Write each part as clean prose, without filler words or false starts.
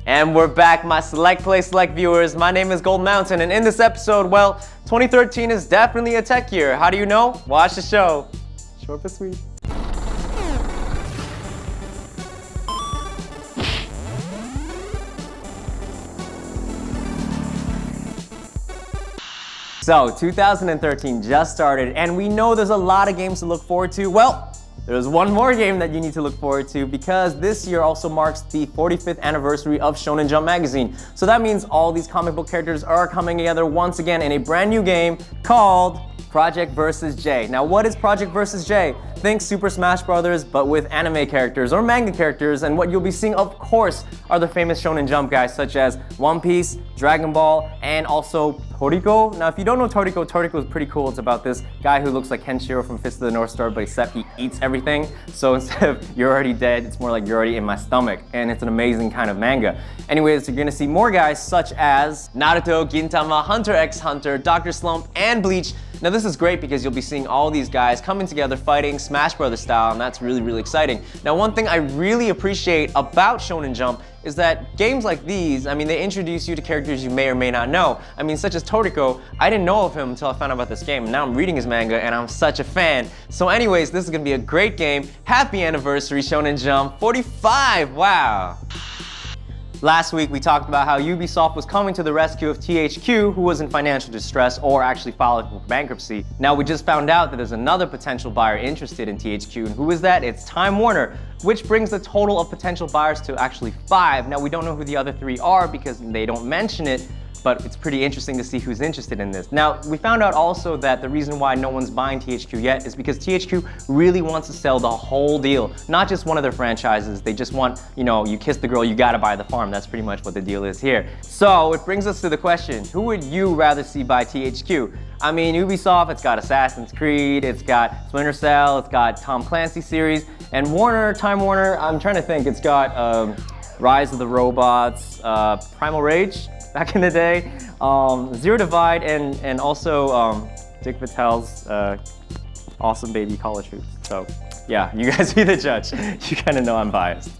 And we're back, my Select Play Select viewers. My name is Gold Mountain, and in this episode, well, 2013 is definitely a tech year. How do you know? Watch the show. Short but sweet. So, 2013 just started, and we know there's a lot of games to look forward to. Well, there's one more game that you need to look forward to because this year also marks the 45th anniversary of Shonen Jump magazine. So that means all these comic book characters are coming together once again in a brand new game called Project vs. J. Now, what is Project vs. J? Think Super Smash Bros. But with anime characters or manga characters, and what you'll be seeing, of course, are the famous Shonen Jump guys such as One Piece, Dragon Ball, and also Toriko. Now, if you don't know Toriko, Toriko is pretty cool. It's about this guy who looks like Kenshiro from Fist of the North Star, but except he eats everything. So instead of you're already dead, it's more like you're already in my stomach, and it's an amazing kind of manga. Anyways, you're gonna see more guys such as Naruto, Gintama, Hunter x Hunter, Dr. Slump, and Bleach. Now this is great because you'll be seeing all these guys coming together fighting Smash Brothers style, and that's really, really exciting. Now one thing I really appreciate about Shonen Jump is that games like these, I mean, they introduce you to characters you may or may not know. I mean, such as Toriko, I didn't know of him until I found out about this game, and now I'm reading his manga and I'm such a fan. So anyways, this is gonna be a great game. Happy anniversary, Shonen Jump 45, wow. Last week, we talked about how Ubisoft was coming to the rescue of THQ, who was in financial distress or actually filing for bankruptcy. Now, we just found out that there's another potential buyer interested in THQ, and who is that? It's Time Warner, which brings the total of potential buyers to actually 5. Now, we don't know who the other 3 are because they don't mention it, but it's pretty interesting to see who's interested in this. Now, we found out also that the reason why no one's buying THQ yet is because THQ really wants to sell the whole deal, not just one of their franchises. They just want, you know, you kiss the girl, you gotta buy the farm. That's pretty much what the deal is here. So it brings us to the question, who would you rather see buy THQ? I mean, Ubisoft, it's got Assassin's Creed, it's got Splinter Cell, it's got Tom Clancy series, and Warner, Time Warner, I'm trying to think, it's got Rise of the Robots, Primal Rage, back in the day, Zero Divide, and also Dick Vitale's Awesome Baby College Hoops. So yeah, you guys be the judge. You kind of know I'm biased.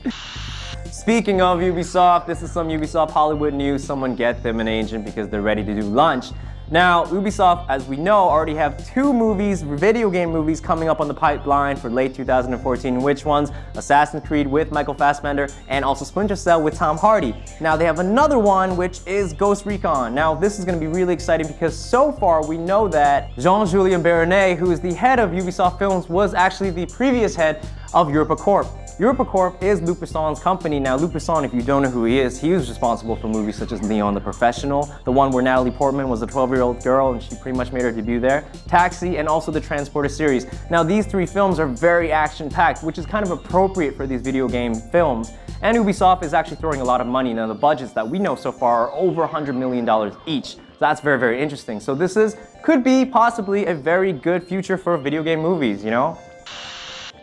Speaking of Ubisoft, this is some Ubisoft Hollywood news. Someone get them an agent because they're ready to do lunch. Now, Ubisoft, as we know, already have 2 movies, video game movies, coming up on the pipeline for late 2014. Which ones? Assassin's Creed with Michael Fassbender, and also Splinter Cell with Tom Hardy. Now, they have another one, which is Ghost Recon. Now, this is going to be really exciting because so far we know that Jean-Julien Baronet, who is the head of Ubisoft Films, was actually the previous head of EuropaCorp. EuropaCorp is Luc Besson's company. Now, Luc Besson, if you don't know who he was responsible for movies such as Leon the Professional, the one where Natalie Portman was a 12-year-old girl and she pretty much made her debut there, Taxi, and also the Transporter series. Now, these 3 films are very action-packed, which is kind of appropriate for these video game films. And Ubisoft is actually throwing a lot of money. Now, the budgets that we know so far are over $100 million each. So that's very, very interesting. So this could be possibly a very good future for video game movies, you know?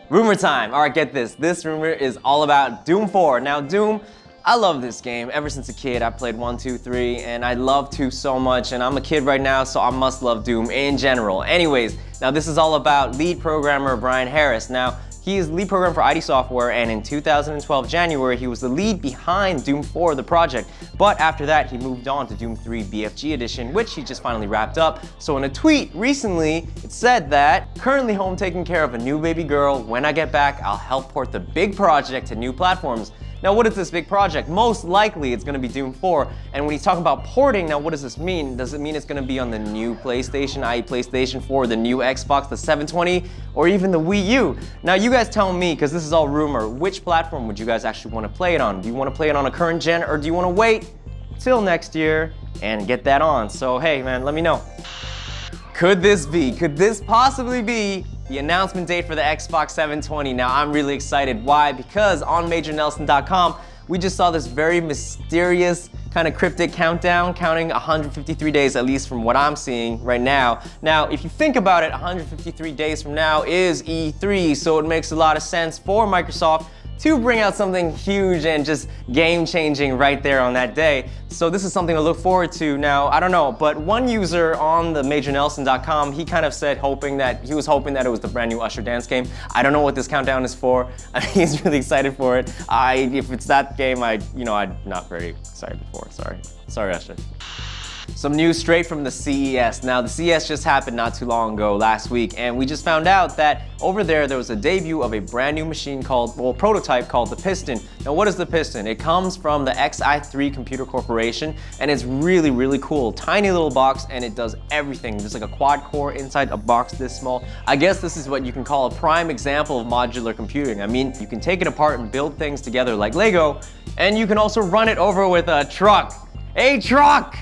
Rumor time. All right, get this. This rumor is all about Doom 4. Now, Doom, I love this game. Ever since a kid, I played 1, 2, 3, and I love 2 so much, and I'm a kid right now, so I must love Doom in general. Anyways, now this is all about lead programmer Brian Harris. Now, he is lead programmer for ID Software, and in 2012 January, he was the lead behind Doom 4, the project. But after that, he moved on to Doom 3 BFG Edition, which he just finally wrapped up. So in a tweet recently, it said that, currently home taking care of a new baby girl. When I get back, I'll help port the big project to new platforms. Now, what is this big project? Most likely, it's gonna be Doom 4. And when he's talking about porting, now what does this mean? Does it mean it's gonna be on the new PlayStation, i.e. PlayStation 4, the new Xbox, the 720, or even the Wii U? Now, you guys tell me, because this is all rumor, which platform would you guys actually wanna play it on? Do you wanna play it on a current gen, or do you wanna wait till next year and get that on? So, hey, man, let me know. Could this possibly be the announcement date for the Xbox 720? Now, I'm really excited. Why? Because on MajorNelson.com, we just saw this very mysterious, kind of cryptic countdown, counting 153 days, at least from what I'm seeing right now. Now, if you think about it, 153 days from now is E3, so it makes a lot of sense for Microsoft to bring out something huge and just game-changing right there on that day. So this is something to look forward to. Now, I don't know, but one user on the MajorNelson.com, he kind of said he was hoping that it was the brand new Usher dance game. I don't know what this countdown is for. He's really excited for it. If it's that game, I'm not very excited for. Sorry, Usher. Some news straight from the CES. Now, the CES just happened not too long ago, last week, and we just found out that over there was a debut of a brand new machine prototype called the Piston. Now, what is the Piston? It comes from the XI3 Computer Corporation, and it's really, really cool. Tiny little box, and it does everything. There's like a quad core inside a box this small. I guess this is what you can call a prime example of modular computing. I mean, you can take it apart and build things together like Lego, and you can also run it over with a truck. A truck!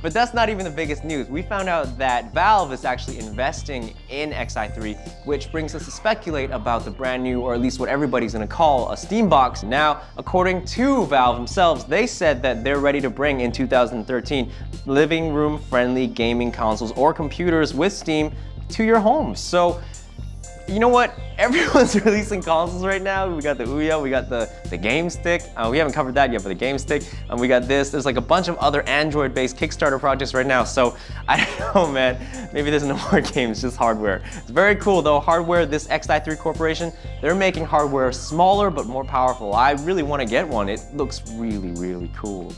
But that's not even the biggest news. We found out that Valve is actually investing in XI3, which brings us to speculate about the brand new, or at least what everybody's gonna call, a Steam box. Now, according to Valve themselves, they said that they're ready to bring in 2013 living room friendly gaming consoles or computers with Steam to your home. So, you know what? Everyone's releasing consoles right now. We got the Ouya, we got the Game Stick. We haven't covered that yet, but the Game Stick. And we got this. There's like a bunch of other Android-based Kickstarter projects right now. So I don't know, man. Maybe there's no more games, just hardware. It's very cool though. Hardware, this XI3 Corporation, they're making hardware smaller but more powerful. I really want to get one. It looks really, really cool.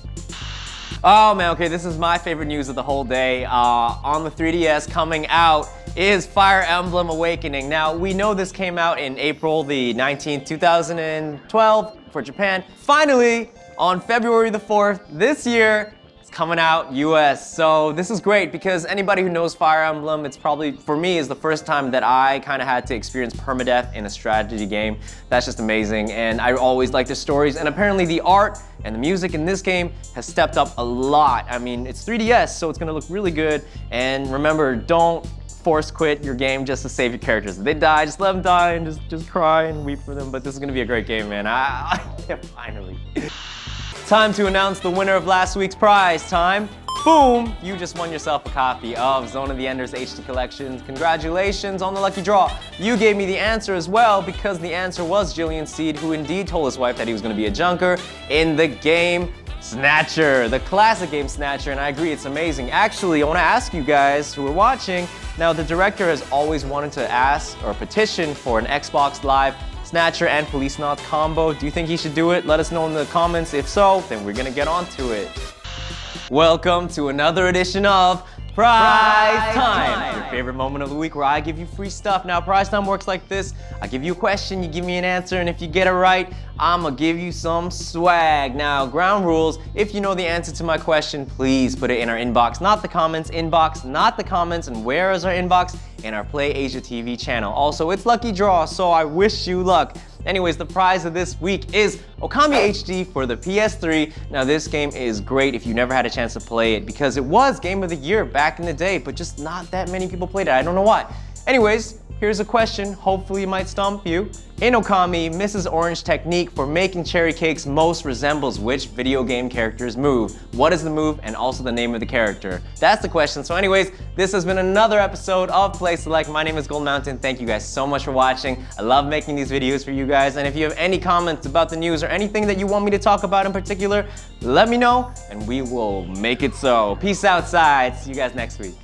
Oh man, okay, this is my favorite news of the whole day. On the 3DS coming out is Fire Emblem Awakening. Now, we know this came out in April the 19th, 2012 for Japan. Finally, on February the 4th this year, it's coming out US. So this is great because anybody who knows Fire Emblem, it's probably, for me, is the first time that I kind of had to experience permadeath in a strategy game. That's just amazing, and I always like the stories, and apparently the art and the music in this game has stepped up a lot. I mean, it's 3DS, so it's gonna look really good, and remember, don't force quit your game just to save your characters. If they die, just let them die and just cry and weep for them. But this is gonna be a great game, man. Finally. Time to announce the winner of last week's prize. Time. Boom! You just won yourself a copy of Zone of the Enders HD Collections. Congratulations on the lucky draw. You gave me the answer as well because the answer was Jillian Seed, who indeed told his wife that he was gonna be a junker in the game Snatcher, the classic game Snatcher, and I agree, it's amazing. Actually, I want to ask you guys who are watching, now the director has always wanted to ask or petition for an Xbox Live Snatcher and Policenaut combo. Do you think he should do it? Let us know in the comments. If so, then we're gonna get on to it. Welcome to another edition of Prize Time, your favorite moment of the week where I give you free stuff. Now, Prize Time works like this. I give you a question, you give me an answer, and if you get it right, I'm gonna give you some swag. Now, ground rules, if you know the answer to my question, please put it in our inbox, not the comments, inbox, not the comments, and where is our inbox? In our Play Asia TV channel. Also, it's lucky draw, so I wish you luck. Anyways, the prize of this week is Okami HD for the PS3. Now, this game is great if you never had a chance to play it because it was Game of the Year back in the day, but just not that many people played it. I don't know why. Anyways, here's a question, hopefully it might stump you. In Okami, Mrs. Orange's technique for making cherry cakes most resembles which video game character's move? What is the move and also the name of the character? That's the question. So anyways, this has been another episode of Play Select. My name is Gold Mountain. Thank you guys so much for watching. I love making these videos for you guys. And if you have any comments about the news or anything that you want me to talk about in particular, let me know and we will make it so. Peace outside. See you guys next week.